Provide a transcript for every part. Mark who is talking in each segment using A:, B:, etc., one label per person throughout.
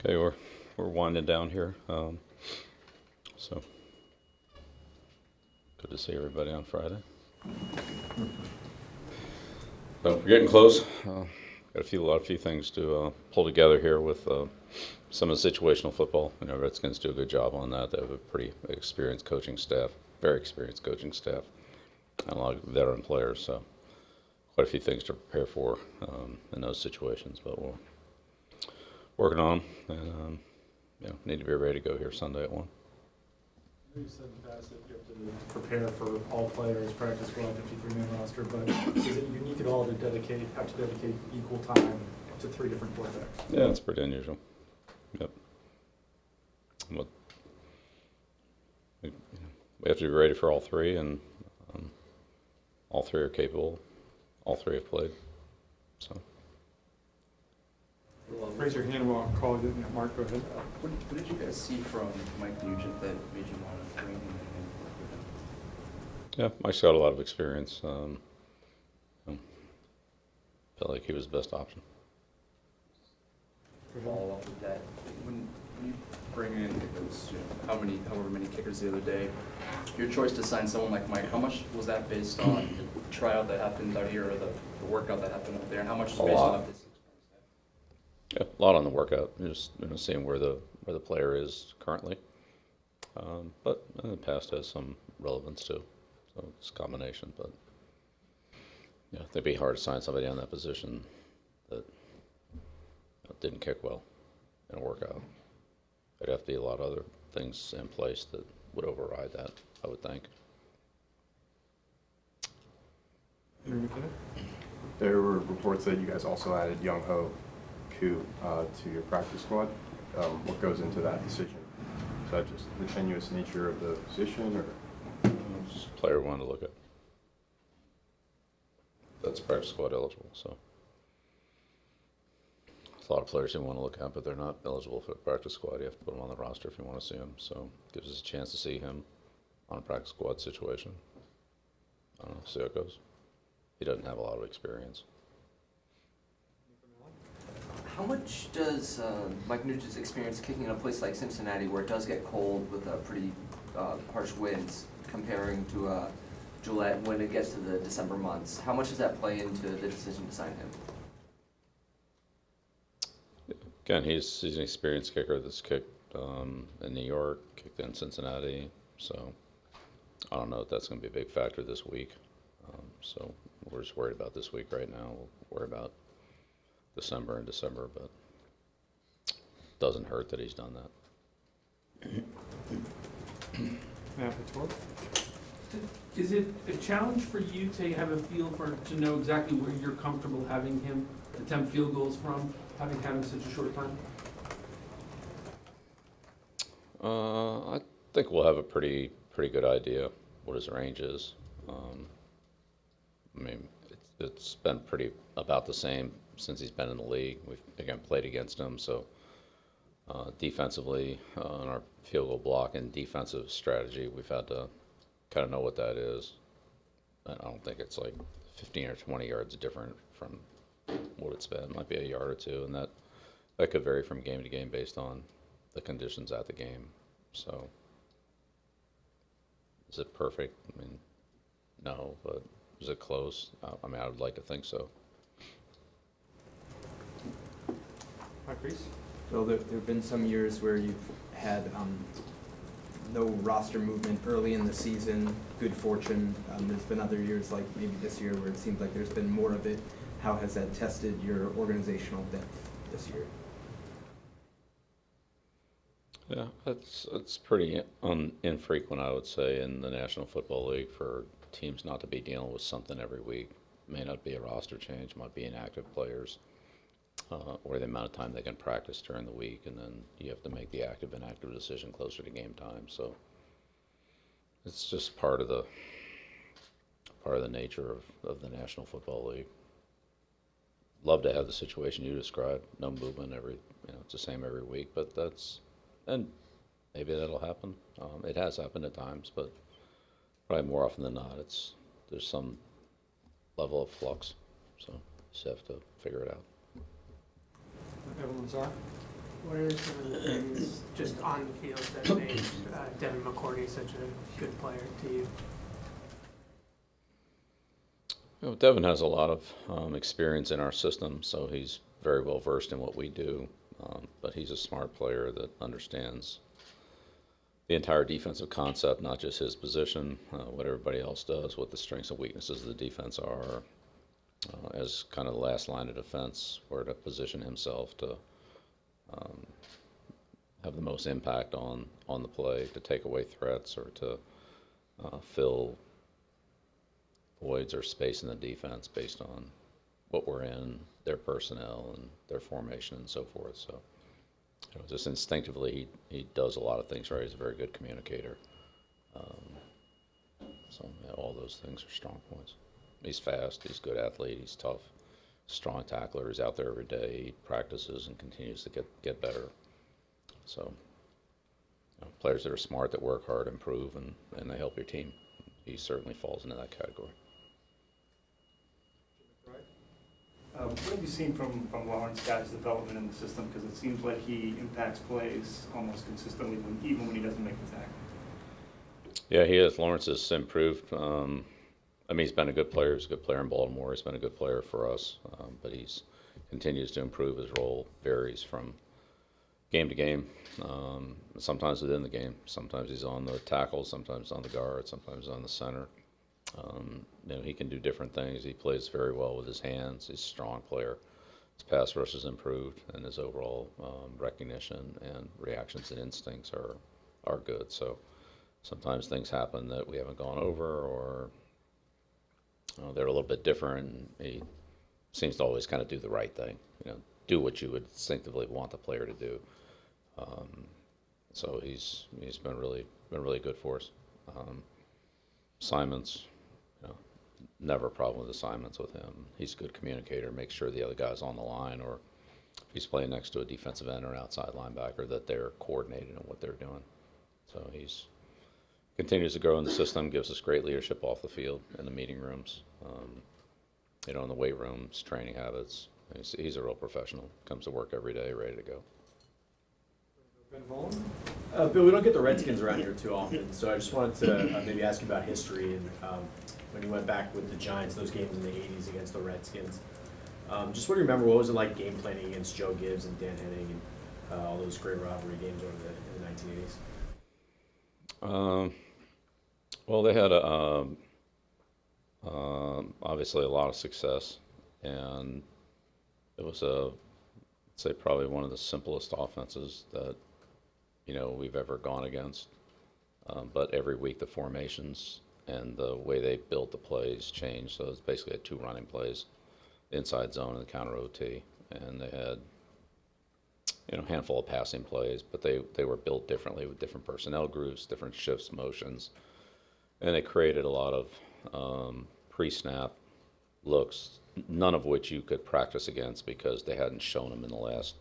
A: Okay, we're winding down here. So good to see everybody on Friday. But we're getting close. Got a lot of few things to pull together here with some of the situational football. You know, Redskins do a good job on that. They have a pretty experienced coaching staff, very experienced coaching staff, and a lot of veteran players. So quite a few things to prepare for in those situations. But we're working on them, and need to be ready to go here Sunday at 1.
B: You said in the past that you have to prepare for all players, practice squad, 53-man roster, but is it unique at all to have to dedicate equal time to 3 different quarterbacks?
A: Yeah, it's pretty unusual. Yep. But we have to be ready for all 3, and all 3 are capable. All 3 have played. So.
B: Raise your hand while I'm calling it. Mark, go ahead.
C: What did you guys see from Mike Nugent that made you want to bring him in and work with him?
A: Yeah, Mike's got a lot of experience. Felt like he was the best option.
C: Follow up with that. When you bring in those, however many kickers the other day, your choice to sign someone like Mike, how much was that based on the tryout that happened out here or the workout that happened up there, and how much was based on this?
A: Yeah, a lot on the workout. Just seeing where the player is currently, but in the past has some relevance too. So it's a combination. But yeah, it'd be hard to sign somebody on that position that didn't kick well in a workout. There'd have to be a lot of other things in place that would override that, I would think.
D: There were reports that you guys also added Young Ho Koo to your practice squad. What goes into that decision? Is that just the tenuous nature of the position, or
A: Just a player we wanted to look at. That's practice squad eligible, so. There's a lot of players you want to look at, but they're not eligible for the practice squad. You have to put them on the roster if you want to see them. So it gives us a chance to see him on a practice squad situation. I don't know, see how it goes. He doesn't have a lot of experience.
E: How much does Mike Nugent's experience kicking in a place like Cincinnati, where it does get cold with pretty harsh winds, comparing to Gillette when it gets to the December months, how much does that play into the decision to sign him?
A: Again, he's an experienced kicker that's kicked in New York, kicked in Cincinnati, so I don't know if that's going to be a big factor this week. So we're just worried about this week right now. We'll worry about December, but doesn't hurt that he's done that.
F: Is it a challenge for you to have a feel to know exactly where you're comfortable having him attempt field goals from, having had him such a short time?
A: I think we'll have a pretty good idea what his range is. I mean, it's been pretty about the same since he's been in the league. We've again played against him, so defensively on our field goal block and defensive strategy, we've had to kind of know what that is. And I don't think it's like 15 or 20 yards different from what it's been. It might be a yard or two, and that could vary from game to game based on the conditions at the game. So is it perfect? I mean, no, but is it close? I mean, I would like to think so.
G: So there have been some years where you've had no roster movement early in the season, good fortune. There's been other years, like maybe this year, where it seems like there's been more of it. How has that tested your organizational depth this year?
A: Yeah, it's pretty infrequent, I would say, in the National Football League for teams not to be dealing with something every week. It may not be a roster change, might be inactive players, or the amount of time they can practice during the week, and then you have to make the active-inactive decision closer to game time. So it's just part of the nature of the National Football League. Love to have the situation you described, no movement it's the same every week, but and maybe that'll happen. It has happened at times, but probably more often than not, there's some level of flux. So just have to figure it out.
B: Everyone's on.
H: What are some of the things just on the field that made Devin McCourty such a good player to you?
A: You know, Devin has a lot of experience in our system, so he's very well versed in what we do. But he's a smart player that understands the entire defensive concept, not just his position, what everybody else does, what the strengths and weaknesses of the defense are, as kind of the last line of defense, where to position himself to have the most impact on the play, to take away threats or to fill voids or space in the defense based on what we're in, their personnel and their formation and so forth. So, you know, just instinctively, he does a lot of things right. He's a very good communicator. So yeah, all those things are strong points. He's fast. He's a good athlete. He's tough. Strong tackler. He's out there every day. He practices and continues to get better. So, you know, players that are smart, that work hard, improve, and they help your team. He certainly falls into that category.
I: What have you seen from Lawrence Guy's development in the system? Because it seems like he impacts plays almost consistently, even when he doesn't make the tackle.
A: Yeah, he is. Lawrence has improved. I mean, he's been a good player. He's a good player in Baltimore. He's been a good player for us. But he's continues to improve. His role varies from game to game. Sometimes within the game. Sometimes he's on the tackle. Sometimes on the guard. Sometimes on the center. You know, he can do different things. He plays very well with his hands. He's a strong player. His pass rush has improved, and his overall recognition and reactions and instincts are good. So sometimes things happen that we haven't gone over, or they're a little bit different. And he seems to always kind of do the right thing. You know, do what you would instinctively want the player to do. So he's been really good for us. Assignments, you know, never a problem with assignments with him. He's a good communicator, makes sure the other guy's on the line, or if he's playing next to a defensive end or an outside linebacker, that they're coordinated in what they're doing. So he's continues to grow in the system, gives us great leadership off the field, in the meeting rooms, you know, in the weight rooms, training habits. He's a real professional, comes to work every day, ready to go.
J: Bill, we don't get the Redskins around here too often, so I just wanted to maybe ask you about history and when you went back with the Giants, those games in the 80s against the Redskins. Just what do you remember? What was it like game planning against Joe Gibbs and Dan Henning and all those great rivalry games over in the 1980s?
A: Well, they had obviously a lot of success, and it was I'd say probably one of the simplest offenses that we've ever gone against. But every week the formations and the way they built the plays changed. So it's basically 2 running plays, inside zone and the counter OT, and they had a handful of passing plays, but they were built differently with different personnel groups, different shifts, motions, and it created a lot of pre-snap looks, none of which you could practice against because they hadn't shown them in the last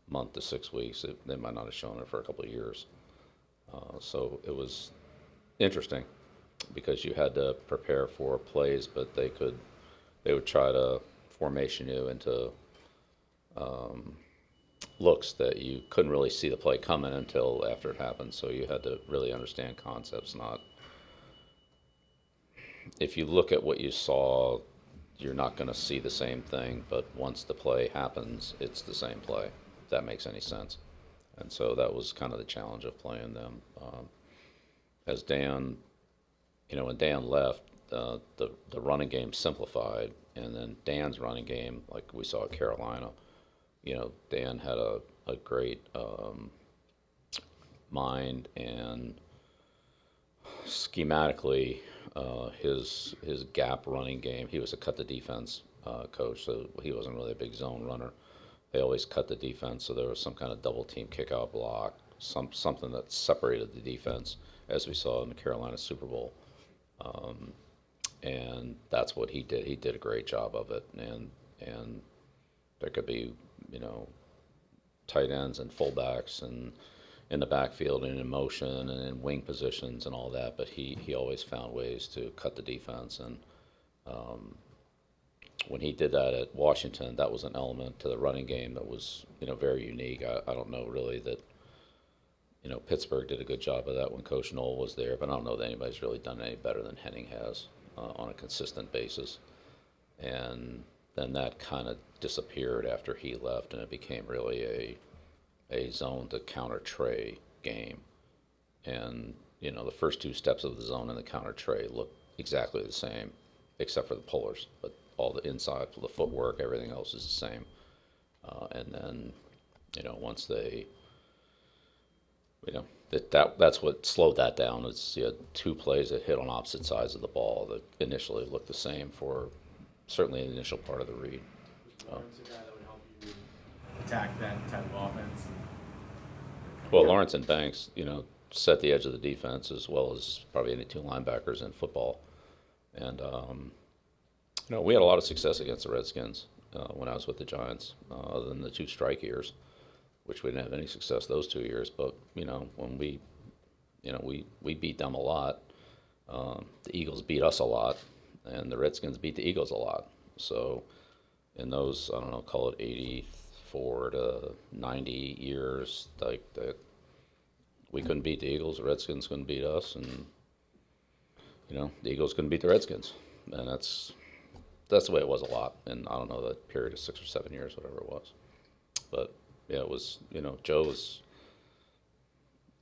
A: month to 6 weeks. They might not have shown it for a couple of years. So it was interesting because you had to prepare for plays, but they would try to formation you into looks that you couldn't really see the play coming until after it happened. So you had to really understand concepts, not if you look at what you saw, you're not going to see the same thing, but once the play happens, it's the same play, if that makes any sense. And so that was kind of the challenge of playing them. As Dan, when Dan left, the running game simplified, and then Dan's running game, like we saw at Carolina, Dan had a great mind, and schematically, his gap running game, he was a cut the defense coach, so he wasn't really a big zone runner. They always cut the defense, so there was some kind of double team kick out block, something that separated the defense, as we saw in the Carolina Super Bowl. And that's what he did. He did a great job of it, and there could be tight ends and fullbacks and in the backfield and in motion and in wing positions and all that, but he always found ways to cut the defense and when he did that at Washington, that was an element to the running game that was, very unique. I don't know really that, Pittsburgh did a good job of that when Coach Knoll was there, but I don't know that anybody's really done any better than Henning has on a consistent basis. And then that kind of disappeared after he left, and it became really a zone to counter tray game. And, the first two steps of the zone and the counter tray look exactly the same, except for the pullers. But all the inside, the footwork, everything else is the same. And then, once they, that's what slowed that down. It's you had two plays that hit on opposite sides of the ball that initially looked the same for certainly the initial part of the read.
J: Lawrence a guy that would help you attack that type of offense?
A: Well, Lawrence and Banks, set the edge of the defense as well as probably any two linebackers in football. And, we had a lot of success against the Redskins when I was with the Giants, other than the two strike years, which we didn't have any success those 2 years. But, when we beat them a lot. The Eagles beat us a lot, and the Redskins beat the Eagles a lot. So in those, I don't know, call it 84 to 90 years, like that, we couldn't beat the Eagles, the Redskins couldn't beat us, and the Eagles couldn't beat the Redskins, and that's the way it was a lot. And I don't know, that period of 6 or 7 years, whatever it was. But yeah, it was, Joe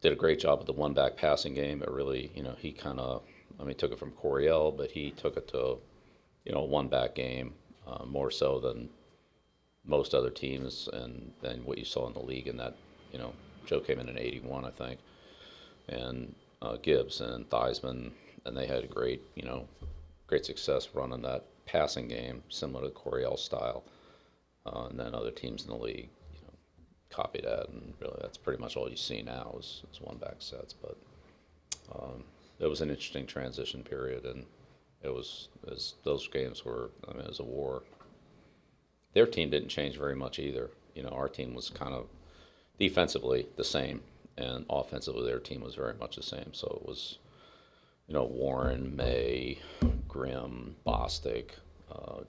A: did a great job with the one-back passing game. It really, he kind of, took it from Coryell, but he took it to, a one-back game more so than most other teams, and than what you saw in the league in that, Joe came in 81, I think, and Gibbs and Theismann, and they had great success running that passing game, similar to Coryell's style, and then other teams in the league, copied that, and really that's pretty much all you see now is one-back sets. But it was an interesting transition period, and those games were, it was a war. Their team didn't change very much either. Our team was kind of defensively the same, and offensively their team was very much the same. So it was, Warren, May, Grimm, Bostic,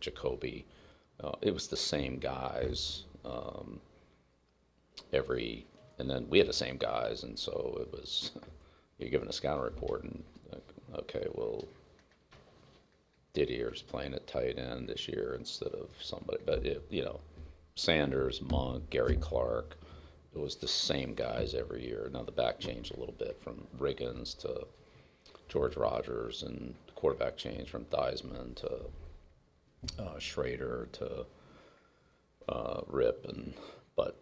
A: Jacoby. It was the same guys and then we had the same guys, and so it was, you're given a scouting report, and okay, well, Didier's playing at tight end this year instead of somebody, but Sanders, Monk, Gary Clark, it was the same guys every year. Now the back changed a little bit from Riggins to George Rogers, and the quarterback changed from Theismann to Schrader to Rip, but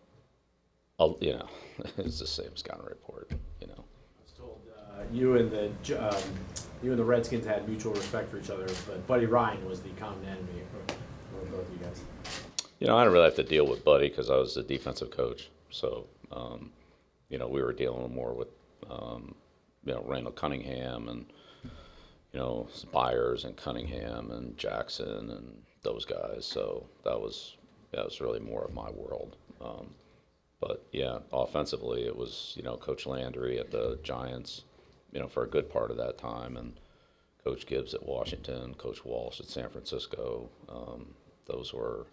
A: it's the same scouting report.
J: I was told you and the Redskins had mutual respect for each other, but Buddy Ryan was the common enemy for both of you guys.
A: I didn't really have to deal with Buddy because I was the defensive coach. So, we were dealing more with, Randall Cunningham and, Byers and Cunningham and Jackson and those guys. So that was really more of my world. But yeah, offensively, it was, Coach Landry at the Giants, for a good part of that time, and Coach Gibbs at Washington, Coach Walsh at San Francisco. Those were,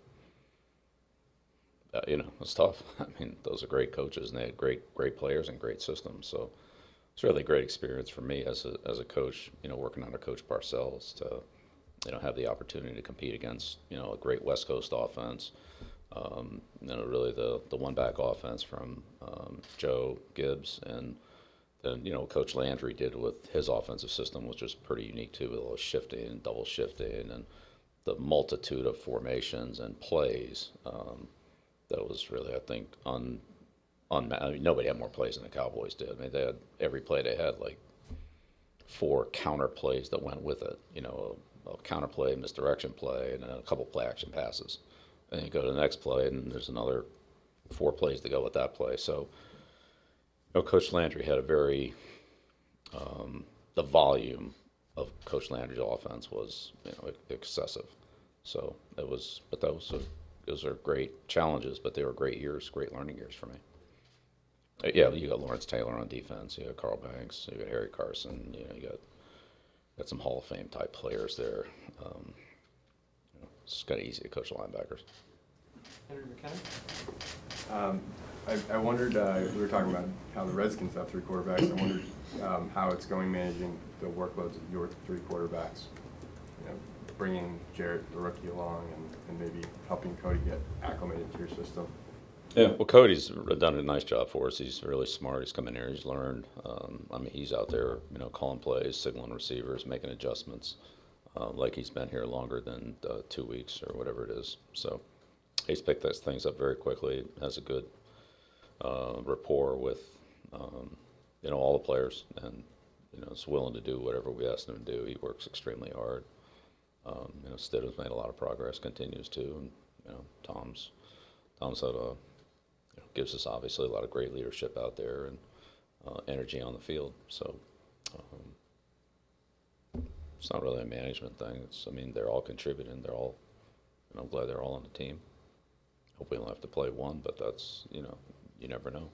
A: it was tough. Those are great coaches, and they had great players and great systems. So it's really a great experience for me as a coach, working under Coach Parcells to, have the opportunity to compete against, a great West Coast offense. Really the one-back offense from Joe Gibbs, and then Coach Landry did with his offensive system, which was pretty unique too, with a little shifting, double shifting, and the multitude of formations and plays. That was really, I think, nobody had more plays than the Cowboys did. They had every play they had like 4 counter plays that went with it. A counter play, misdirection play, and then a couple play action passes. And you go to the next play, and there's another 4 plays to go with that play. So, Coach Landry had a very, the volume of Coach Landry's offense was, excessive. So those are great challenges, but they were great years, great learning years for me. Yeah, you got Lawrence Taylor on defense, you got Carl Banks, you got Harry Carson, you got some Hall of Fame type players there. it's kind of easy to coach the linebackers.
F: Henry McKenna?
D: I wondered, we were talking about how the Redskins have 3 quarterbacks. I wondered how it's going managing the workloads of your 3 quarterbacks. You know, bringing Jarrett, the rookie, along, and maybe helping Cody get acclimated to your system.
A: Yeah, well, Cody's done a nice job for us. He's really smart. He's come in here. He's learned. I mean, he's out there, you know, calling plays, signaling receivers, making adjustments, like he's been here longer than 2 weeks or whatever it is. So he's picked those things up very quickly. Has a good rapport with, you know, all the players, and you know, is willing to do whatever we ask him to do. He works extremely hard. You know, Stidham's made a lot of progress, continues to, and you know, Tom's had a gives us obviously a lot of great leadership out there and energy on the field. So it's not really a management thing. I mean, they're all contributing. They're all, and I'm glad they're all on the team. Hope we don't have to play one, but that's, you know, you never know.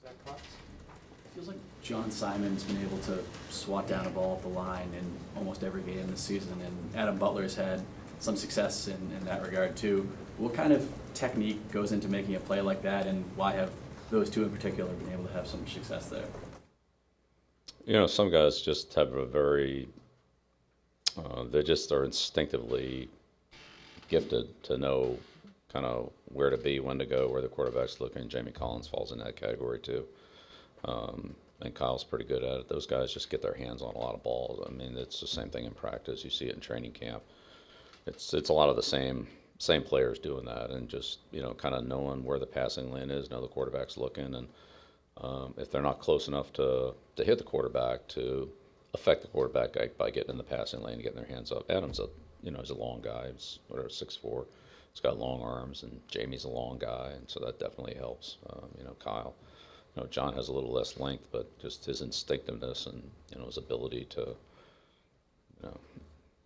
B: Zach Cox?
K: It feels like John Simon's been able to swat down a ball at the line in almost every game this season, and Adam Butler's had some success in that regard too. What kind of technique goes into making a play like that, and why have those two in particular been able to have some success there?
A: You know, some guys just have a very, they just are instinctively gifted to know kind of where to be, when to go, where the quarterback's looking. Jamie Collins falls in that category too. And Kyle's pretty good at it. Those guys just get their hands on a lot of balls. I mean, it's the same thing in practice. You see it in training camp. It's a lot of the same players doing that, and just, you know, kind of knowing where the passing lane is, know the quarterback's looking, and if they're not close enough to hit the quarterback, to affect the quarterback by getting in the passing lane and getting their hands up. Adam's he's a long guy. He's 6'4". He's got long arms, and Jamie's a long guy, and so that definitely helps. You know, Kyle. You know, John has a little less length, but just his instinctiveness and, you know, his ability to, you know,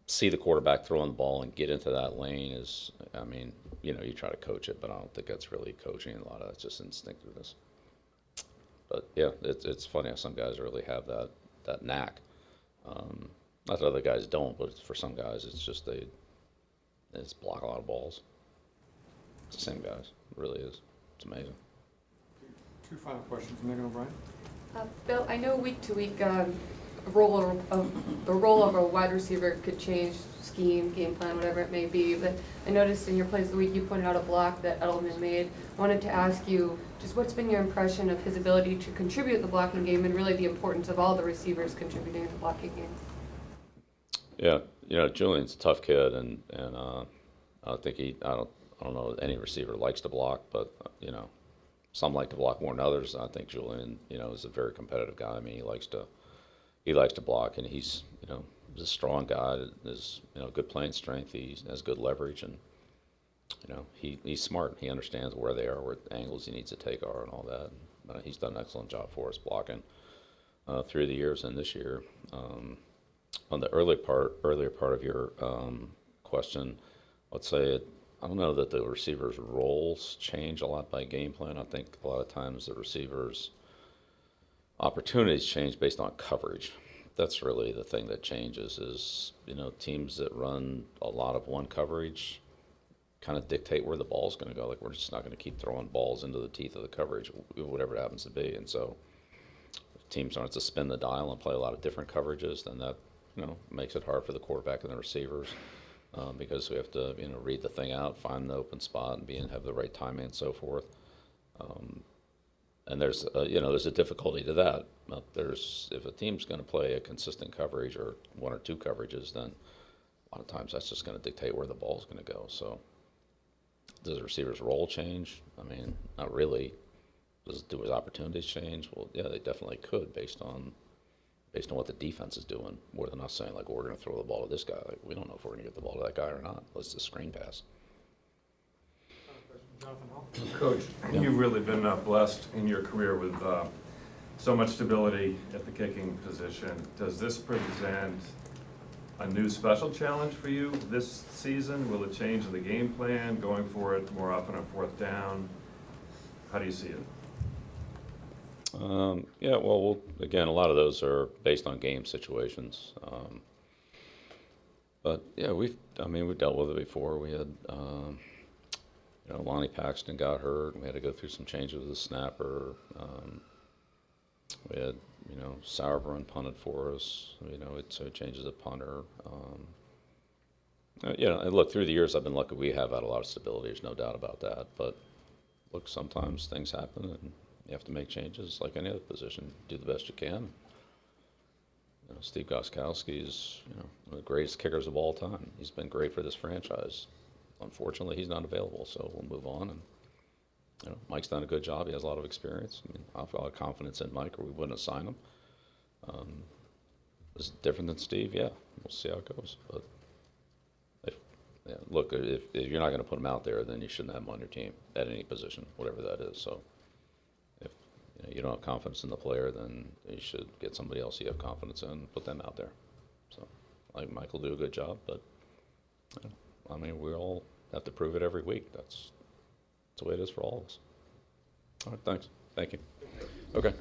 A: see the quarterback throwing the ball and get into that lane is, I mean, you know, you try to coach it, but I don't think that's really coaching. A lot of it's just instinctiveness. But yeah, it's funny how some guys really have that knack. Not that other guys don't, but for some guys, it's just they just block a lot of balls. It's the same guys. It really is. It's amazing.
B: 2 final questions, Megan O'Brien.
L: Bill, I know week to week, the role of a wide receiver could change, scheme, game plan, whatever it may be, but I noticed in your plays of the week you pointed out a block that Edelman made. I wanted to ask you, just what's been your impression of his ability to contribute to the blocking game, and really the importance of all the receivers contributing to the blocking game?
A: Yeah, you know, Julian's a tough kid, and I think I don't know if any receiver likes to block, but you know, some like to block more than others. I think Julian, you know, is a very competitive guy. I mean, he likes to block, and he's, you know, he's a strong guy. Has, you know, good playing strength. He has good leverage, and you know, he's smart. He understands where they are, where angles he needs to take are, and all that. But he's done an excellent job for us blocking through the years and this year. On the earlier part of your question, I'd say I don't know that the receivers' roles change a lot by game plan. I think a lot of times the receivers' opportunities change based on coverage. That's really the thing that changes. Is, you know, teams that run a lot of one coverage kind of dictate where the ball's going to go. Like, we're just not going to keep throwing balls into the teeth of the coverage, whatever it happens to be. And so, if teams aren't to spin the dial and play a lot of different coverages, then that, you know, makes it hard for the quarterback and the receivers. Because we have to, you know, read the thing out, find the open spot, and have the right timing and so forth. And there's a difficulty to that. If a team's going to play a consistent coverage or one or two coverages, then a lot of times that's just going to dictate where the ball's going to go. So does the receiver's role change? I mean, not really. Do his opportunities change? Well, yeah, they definitely could based on what the defense is doing, more than us saying, like, well, we're going to throw the ball to this guy. Like, we don't know if we're going to get the ball to that guy or not. Let's just screen pass.
B: Jonathan Hall.
M: Coach, you've really been blessed in your career with so much stability at the kicking position. Does this present a new special challenge for you this season? Will it change the game plan, going for it more often on 4th down? How do you see it?
A: Yeah, well, again, a lot of those are based on game situations. But yeah, we've dealt with it before. We had, Lonnie Paxton got hurt, and we had to go through some changes with the snapper. We had, Sauerbrunn punted for us. So it changes the punter. And look, through the years, I've been lucky. We have had a lot of stability. There's no doubt about that. But look, sometimes things happen, and you have to make changes, like any other position. Do the best you can. Steve Gostkowski is, one of the greatest kickers of all time. He's been great for this franchise. Unfortunately, he's not available, so we'll move on. And Mike's done a good job. He has a lot of experience. I have a lot of confidence in Mike, or we wouldn't have signed him. Is it different than Steve? Yeah, we'll see how it goes. But if you're not going to put him out there, then you shouldn't have him on your team at any position, whatever that is. So if you don't have confidence in the player, then you should get somebody else you have confidence in and put them out there. So I think Mike will do a good job, but we all have to prove it every week. That's the way it is for all of us. All right, thanks. Thank you. Okay.